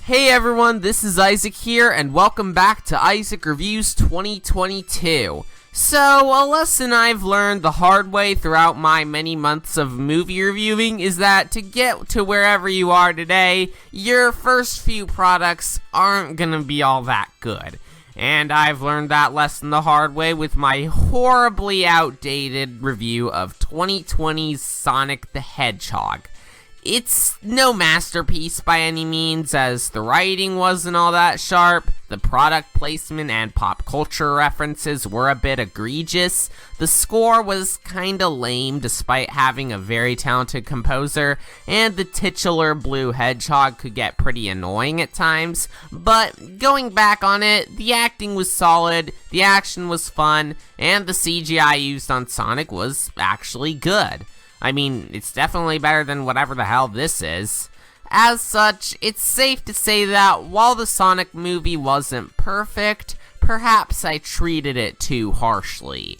Hey everyone, this is Isaac here, and welcome back to Isaac Reviews 2022. So, a lesson I've learned the hard way throughout my many months of movie reviewing is that to get to wherever you are today, your first few products aren't gonna be all that good. And I've learned that lesson the hard way with my horribly outdated review of 2020's Sonic the Hedgehog. It's no masterpiece by any means, as the writing wasn't all that sharp, the product placement and pop culture references were a bit egregious, the score was kinda lame despite having a very talented composer, and the titular blue hedgehog could get pretty annoying at times, but going back on it, the acting was solid, the action was fun, and the CGI used on Sonic was actually good. I mean, it's definitely better than whatever the hell this is. As such, it's safe to say that while the Sonic movie wasn't perfect, perhaps I treated it too harshly.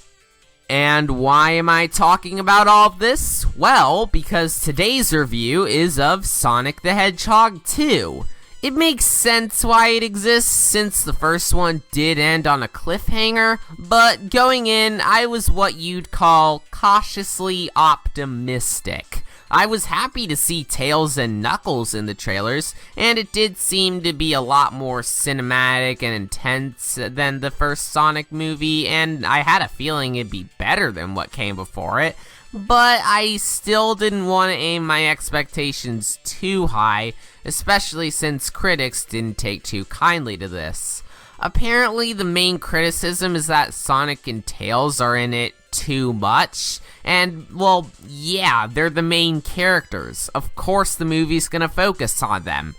And why am I talking about all of this? Well, because today's review is of Sonic the Hedgehog 2. It makes sense why it exists since the first one did end on a cliffhanger, but going in, I was what you'd call cautiously optimistic. I was happy to see Tails and Knuckles in the trailers, and it did seem to be a lot more cinematic and intense than the first Sonic movie, and I had a feeling it'd be better than what came before it. But I still didn't want to aim my expectations too high, especially since critics didn't take too kindly to this. Apparently, the main criticism is that Sonic and Tails are in it too much, and, well, yeah, they're the main characters. Of course the movie's gonna focus on them.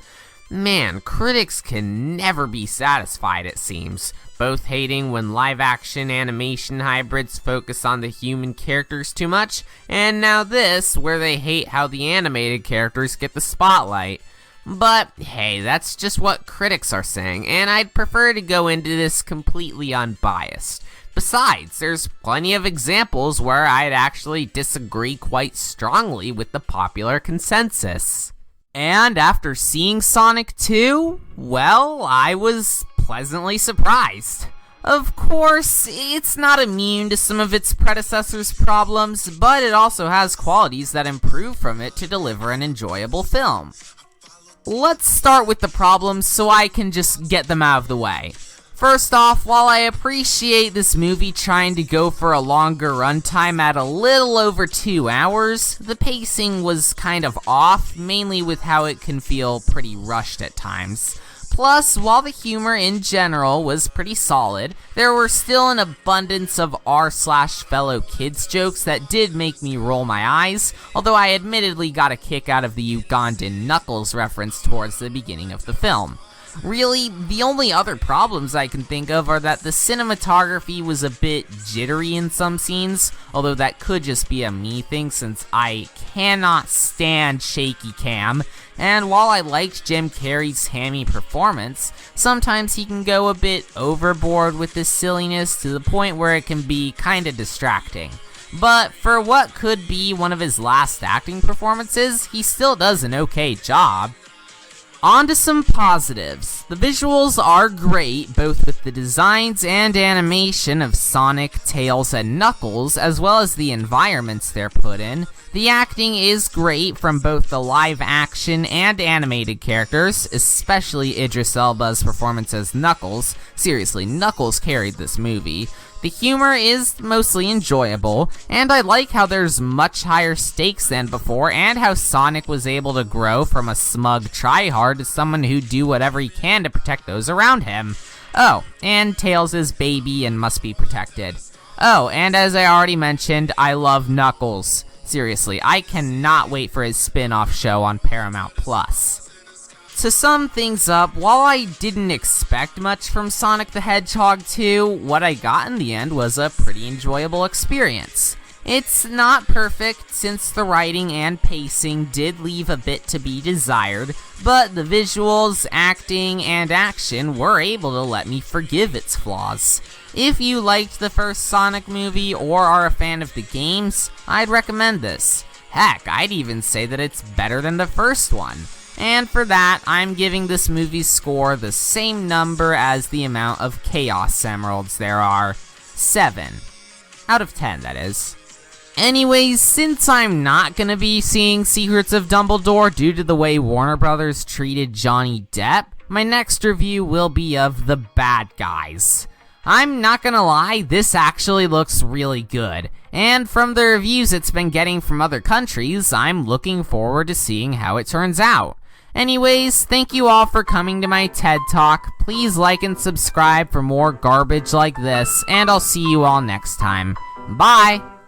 Man, critics can never be satisfied, it seems, both hating when live-action animation hybrids focus on the human characters too much, and now this, where they hate how the animated characters get the spotlight. But, hey, that's just what critics are saying, and I'd prefer to go into this completely unbiased. Besides, there's plenty of examples where I'd actually disagree quite strongly with the popular consensus. And after seeing Sonic 2, well, I was pleasantly surprised. Of course, it's not immune to some of its predecessor's problems, but it also has qualities that improve from it to deliver an enjoyable film. Let's start with the problems so I can just get them out of the way. First off, while I appreciate this movie trying to go for a longer runtime at a little over 2 hours, the pacing was kind of off, mainly with how it can feel pretty rushed at times. Plus, while the humor in general was pretty solid, there were still an abundance of r/fellow kids jokes that did make me roll my eyes, although I admittedly got a kick out of the Ugandan Knuckles reference towards the beginning of the film. Really, the only other problems I can think of are that the cinematography was a bit jittery in some scenes, although that could just be a me thing since I cannot stand shaky cam, and while I liked Jim Carrey's hammy performance, sometimes he can go a bit overboard with this silliness to the point where it can be kinda distracting. But for what could be one of his last acting performances, he still does an okay job. On to some positives. The visuals are great, both with the designs and animation of Sonic, Tails, and Knuckles, as well as the environments they're put in. The acting is great from both the live action and animated characters, especially Idris Elba's performance as Knuckles. Seriously, Knuckles carried this movie. The humor is mostly enjoyable, and I like how there's much higher stakes than before, and how Sonic was able to grow from a smug tryhard to someone who'd do whatever he can to protect those around him. Oh, and Tails is baby and must be protected. Oh, and as I already mentioned, I love Knuckles. Seriously, I cannot wait for his spin-off show on Paramount+. To sum things up, while I didn't expect much from Sonic the Hedgehog 2, what I got in the end was a pretty enjoyable experience. It's not perfect, since the writing and pacing did leave a bit to be desired, but the visuals, acting, and action were able to let me forgive its flaws. If you liked the first Sonic movie or are a fan of the games, I'd recommend this. Heck, I'd even say that it's better than the first one. And for that, I'm giving this movie's score the same number as the amount of Chaos Emeralds there are. 7. Out of 10, that is. Anyways, since I'm not gonna be seeing Secrets of Dumbledore due to the way Warner Brothers treated Johnny Depp, my next review will be of The Bad Guys. I'm not gonna lie, this actually looks really good, and from the reviews it's been getting from other countries, I'm looking forward to seeing how it turns out. Anyways, thank you all for coming to my TED Talk. Please like and subscribe for more garbage like this, and I'll see you all next time. Bye!